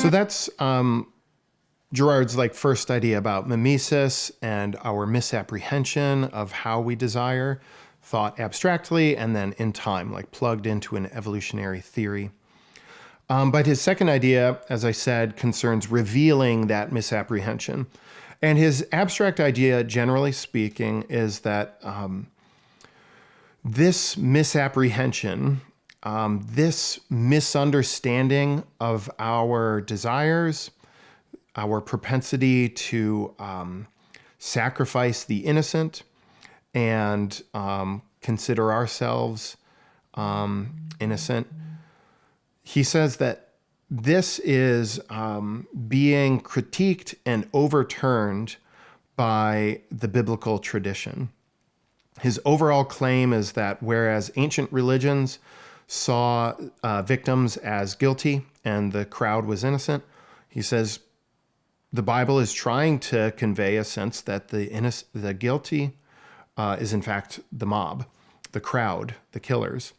So that's Girard's first idea about mimesis and our misapprehension of how we desire, thought abstractly and then in time, plugged into an evolutionary theory. But his second idea, as I said, concerns revealing that misapprehension. And his abstract idea, generally speaking, is that this misapprehension, this misunderstanding of our desires, our propensity to sacrifice the innocent and consider ourselves innocent. He says that this is being critiqued and overturned by the biblical tradition. His overall claim is that whereas ancient religions saw victims as guilty and the crowd was innocent, he says the Bible is trying to convey a sense that the guilty is in fact the mob, the crowd, the killers,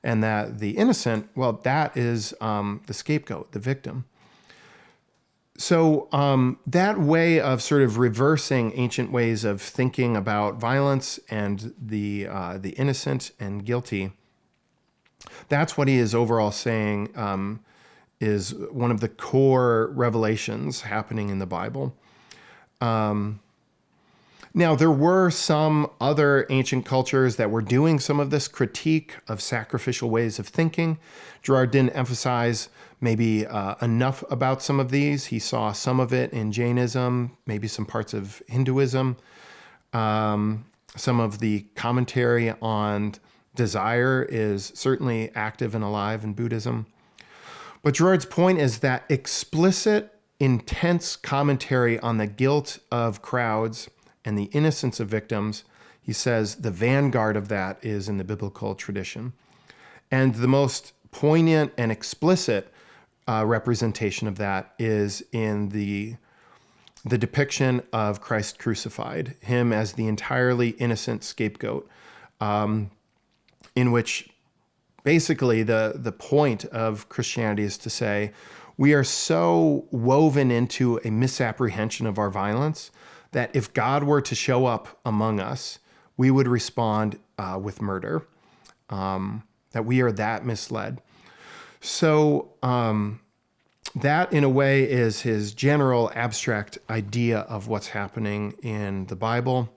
and that the innocent, well, that is the scapegoat, the victim. So that way of sort of reversing ancient ways of thinking about violence and the innocent and guilty, that's what he is overall saying is one of the core revelations happening in the Bible. Now, there were some other ancient cultures that were doing some of this critique of sacrificial ways of thinking. Girard didn't emphasize maybe enough about some of these. He saw some of it in Jainism, maybe some parts of Hinduism, some of the commentary on desire is certainly active and alive in Buddhism. But Girard's point is that explicit, intense commentary on the guilt of crowds and the innocence of victims, he says the vanguard of that is in the biblical tradition. And the most poignant and explicit representation of that is in the depiction of Christ crucified, him as the entirely innocent scapegoat, in which basically the point of Christianity is to say, we are so woven into a misapprehension of our violence that if God were to show up among us, we would respond with murder, that we are that misled. So that, in a way, is his general abstract idea of what's happening in the Bible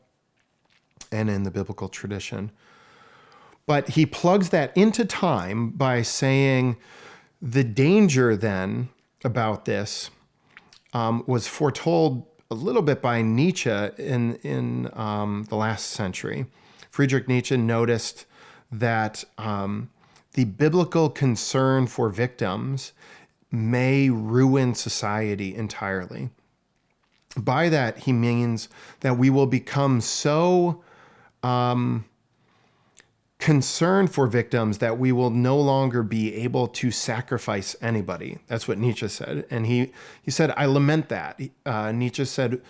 and in the biblical tradition. But he plugs that into time by saying the danger then about this was foretold a little bit by Nietzsche in the last century. Friedrich Nietzsche noticed that the biblical concern for victims may ruin society entirely. By that, he means that we will become so concerned for victims that we will no longer be able to sacrifice anybody. That's what Nietzsche said. And he said, I lament that. Nietzsche said,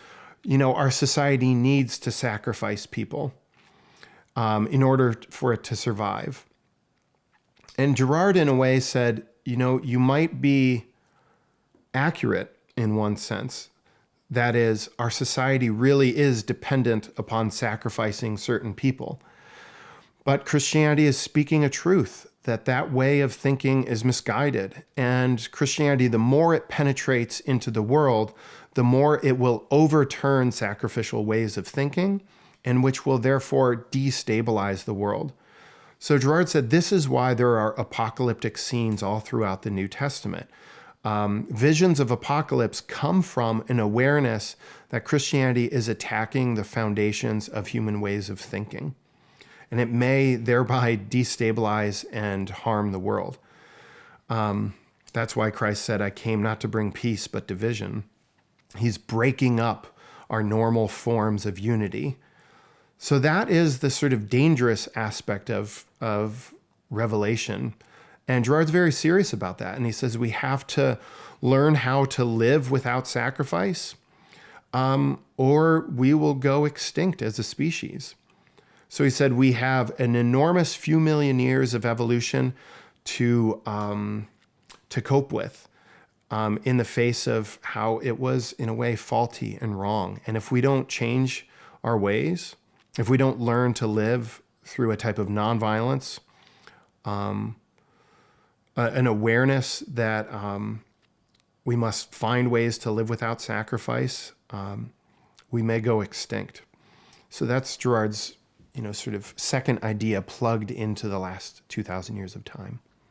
our society needs to sacrifice people in order for it to survive. And Girard, in a way, said, you might be accurate in one sense. That is, our society really is dependent upon sacrificing certain people. But Christianity is speaking a truth, that way of thinking is misguided. And Christianity, the more it penetrates into the world, the more it will overturn sacrificial ways of thinking, and which will therefore destabilize the world. So Girard said this is why there are apocalyptic scenes all throughout the New Testament. Visions of apocalypse come from an awareness that Christianity is attacking the foundations of human ways of thinking. And it may thereby destabilize and harm the world. That's why Christ said, I came not to bring peace, but division. He's breaking up our normal forms of unity. So that is the sort of dangerous aspect of Revelation. And Girard's very serious about that. And he says we have to learn how to live without sacrifice, or we will go extinct as a species. So he said we have an enormous few million years of evolution to cope with. in the face of how it was, in a way, faulty and wrong. And if we don't change our ways, if we don't learn to live through a type of nonviolence, an awareness that we must find ways to live without sacrifice, we may go extinct. So that's Girard's, sort of second idea plugged into the last 2,000 years of time.